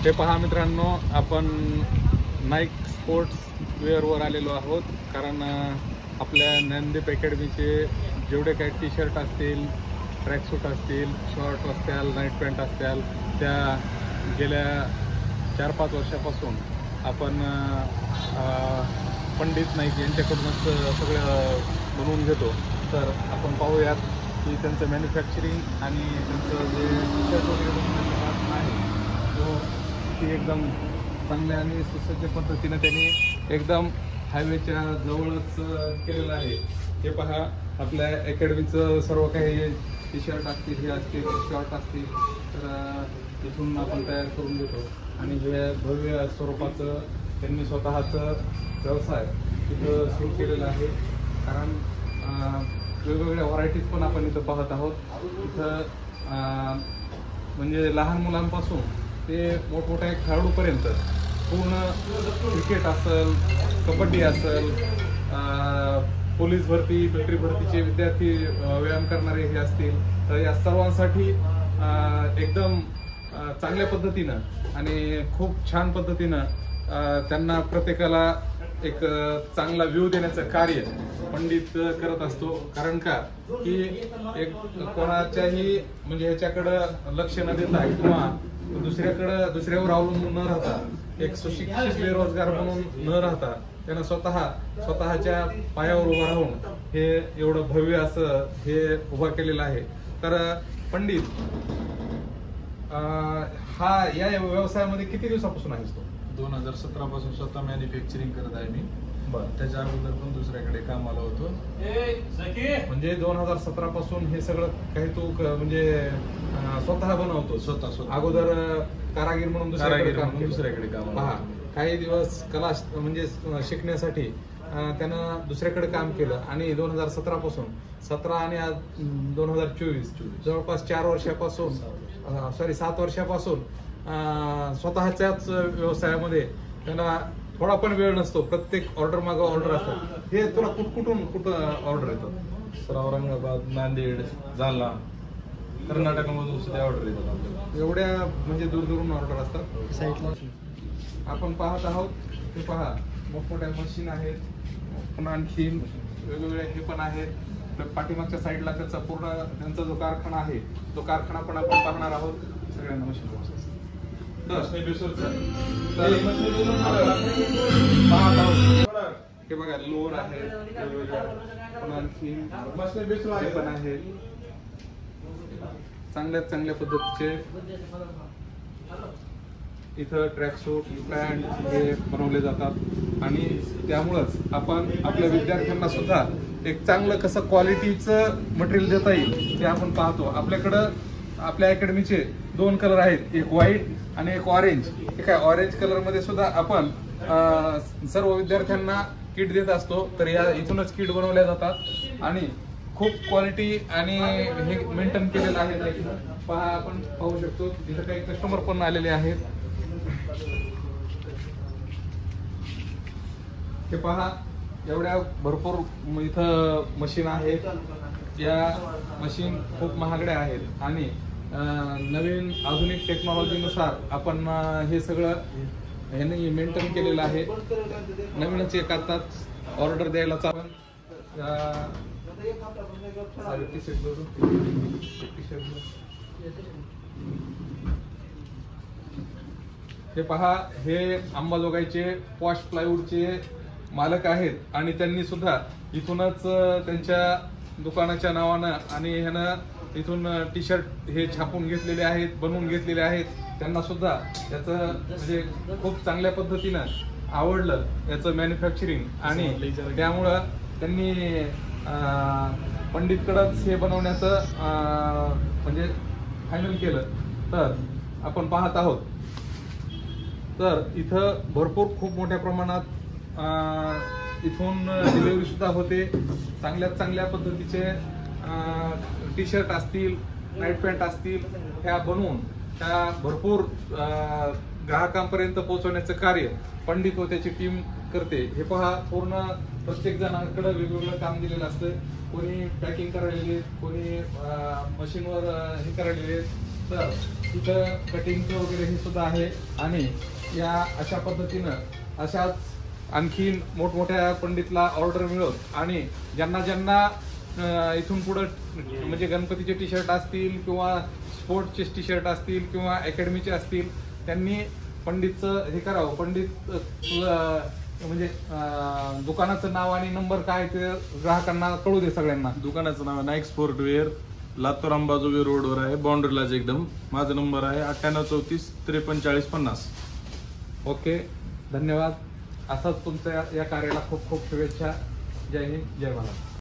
हे पहा मित्रांनो, आपण नाईक स्पोर्ट्स वेअरवर आलेलो आहोत. कारण आपल्या ज्ञानदीप अकॅडमीचे जेवढे काही टी शर्ट असतील, ट्रॅकसूट असतील, शॉर्ट असतील, नाईट पॅन्ट असतील, त्या गेल्या 4-5 वर्षापासून आपण पंडित नाईक यांच्याकडूनच सगळं बनवून घेतो. तर आपण पाहूयात की त्यांचं मॅन्युफॅक्चरिंग आणि त्यांचं जे टी शर्ट वगैरे बनवण्याचं आहे तो ती एकदम चांगल्या आणि सुसज्ज पद्धतीने त्यांनी एकदम हायवेच्या जवळच केलेलं आहे. हे पहा, आपल्या अकॅडमीचं सर्व काही टी शर्ट असतील, हे असतील, शॉर्ट असतील, तर इथून आपण तयार करून देतो. आणि हे भव्य स्वरूपाचं त्यांनी स्वतःचं व्यवसाय इथं सुरू केलेला आहे. कारण वेगवेगळ्या व्हरायटीज पण आपण इथं पाहत आहोत. इथं म्हणजे लहान मुलांपासून ते मोठमोठ्या खेळाडूपर्यंत पूर्ण क्रिकेट असेल, कबड्डी असेल, पोलीस भरती, मिलिटरी भरतीचे विद्यार्थी, व्यायाम करणारे हे असतील, तर या सर्वांसाठी एकदम चांगल्या पद्धतीनं आणि खूप छान पद्धतीनं त्यांना प्रत्येकाला एक चांगला व्ह्यू देण्याचं कार्य पंडित करत असतो. कारण का की एक कोणाच्याही म्हणजे ह्याच्याकडं लक्ष न देता किंवा दुसऱ्यावर अवलंबून न राहता, एक सुशिक्षित बेरोजगार म्हणून न राहता, त्यानं स्वतःच्या पायावर उभं राहून हे एवढं भव्य असं हे उभं केलेलं आहे. तर पंडित हा या व्यवसायामध्ये किती दिवसापासून आहेस तो? 2017 पासून स्वतः मॅन्युफॅक्चरिंग करत आहे मी. बरं. त्याच्या अगोदर पण दुसऱ्याकडे कामाला होतो. म्हणजे 2017 पासून हे सगळं काही तू म्हणजे स्वतः बनवतो? स्वतः अगोदर कारागीर म्हणून दुसऱ्याकडे काम. पहा, काही दिवस कला म्हणजे शिकण्यासाठी त्यानं दुसऱ्याकडे काम केलं आणि 2017 पासून 17 आणि आज 2024 जवळपास 7 वर्षापासून स्वतःच्याच व्यवसायामध्ये त्यांना थोडा पण वेळ नसतो. प्रत्येक ऑर्डर मागे ऑर्डर असतात. हे तुला कुठं ऑर्डर येतात? औरंगाबाद, नांदेड, जालना, कर्नाटकमधून सुद्धा ऑर्डर येतात आपल्याला. एवढ्या म्हणजे दूरदूरून ऑर्डर असतात. साईडला आपण पाहत आहोत, हे पहा, मोठमोठ्या मशीन आहेत, पुन्हा आणखी वेगवेगळे हे पण आहेत. पाठीमागच्या साईडला त्यांचा जो कारखाना आहे, तो कारखाना पण आपण पाहणार आहोत. सगळ्यांना मशीन हे बघा, लोअर आहे, आणखी पण आहेत. चांगल्या पद्धतीचे इथं ट्रॅकसूट, पॅन्ट हे बनवले जातात. आणि त्यामुळंच आपण आपल्या विद्यार्थ्यांना सुद्धा एक चांगलं कसं क्वालिटीचं मटेरियल देता येईल ते आपण पाहतो. आपल्याकडं आपल्या अकॅडमीचे 2 कलर आहेत, एक व्हाईट आणि एक ऑरेंज. एक आहे ऑरेंज कलर मध्ये सुद्धा आपण सर्व विद्यार्थ्यांना किट देत असतो. तर या इथूनच किट बनवल्या जातात आणि खूप क्वालिटी आणि हे मेंटेन केलेलं आहे. पहा, आपण पाहू शकतो इथं काही कस्टमर पण आलेले आहेत. हे पहा, एवढ्या भरपूर इथं मशीन आहेत. या मशीन खूप महागड्या आहेत आणि नवीन आधुनिक टेक्नॉलॉजीनुसार आपण हे सगळं ह्याने मेंटेन केलेलं आहे. नवीनच एक आताच ऑर्डर द्यायला चालू. हे पहा, हे अंबाजोगाईचे पॉश प्लायवूडचे मालक आहेत आणि त्यांनी सुद्धा इथूनच त्यांच्या दुकानाच्या नावानं आणि ह्यानं इथून टी शर्ट हे छापून घेतलेले आहेत, बनवून घेतलेले आहेत. त्यांना सुद्धा याचं म्हणजे खूप चांगल्या पद्धतीनं आवडलं याचं मॅन्युफॅक्चरिंग आणि त्यामुळं त्यांनी पंडितकडंच हे बनवण्याचं म्हणजे फायनल केलं. तर आपण पाहत आहोत, तर इथं खूप मोठ्या प्रमाणात इथून डिलिव्हरी सुद्धा होते. चांगल्या पद्धतीचे टी शर्ट असतील, नाईट पॅन्ट असतील, ह्या बनवून त्या भरपूर ग्राहकांपर्यंत पोहोचवण्याचं कार्य पंडित व त्याची टीम करते. हे पहा, पूर्ण प्रत्येक जणांकडे वेगवेगळं काम दिलेलं असतं. कोणी पॅकिंग करायला, कोणी मशीनवर हे करायला, तर तिथं कटिंगचं वगैरे हे सुद्धा आहे आणि या अशा पद्धतीनं अशाच आणखीन मोठमोठ्या पंडितला ऑर्डर मिळत आणि ज्यांना इथून पुढं म्हणजे गणपतीचे टी शर्ट असतील किंवा स्पोर्ट्सचे टी शर्ट असतील किंवा अकॅडमीचे असतील त्यांनी पंडितचं हे करावं. पंडित म्हणजे दुकानाचं नाव आणि नंबर काय ते ग्राहकांना कळू दे सगळ्यांना. दुकानाचं नाव नाईक स्पोर्टवेअर, लातूर अंबाजोगाई रोडवर आहे, बाउंड्रीलाच एकदम. माझा नंबर आहे 9834 53 40 50. ओके, धन्यवाद. असाच तुमच्या या कार्याला खूप खूप शुभेच्छा. जय हिंद, जय महाराष्ट्र.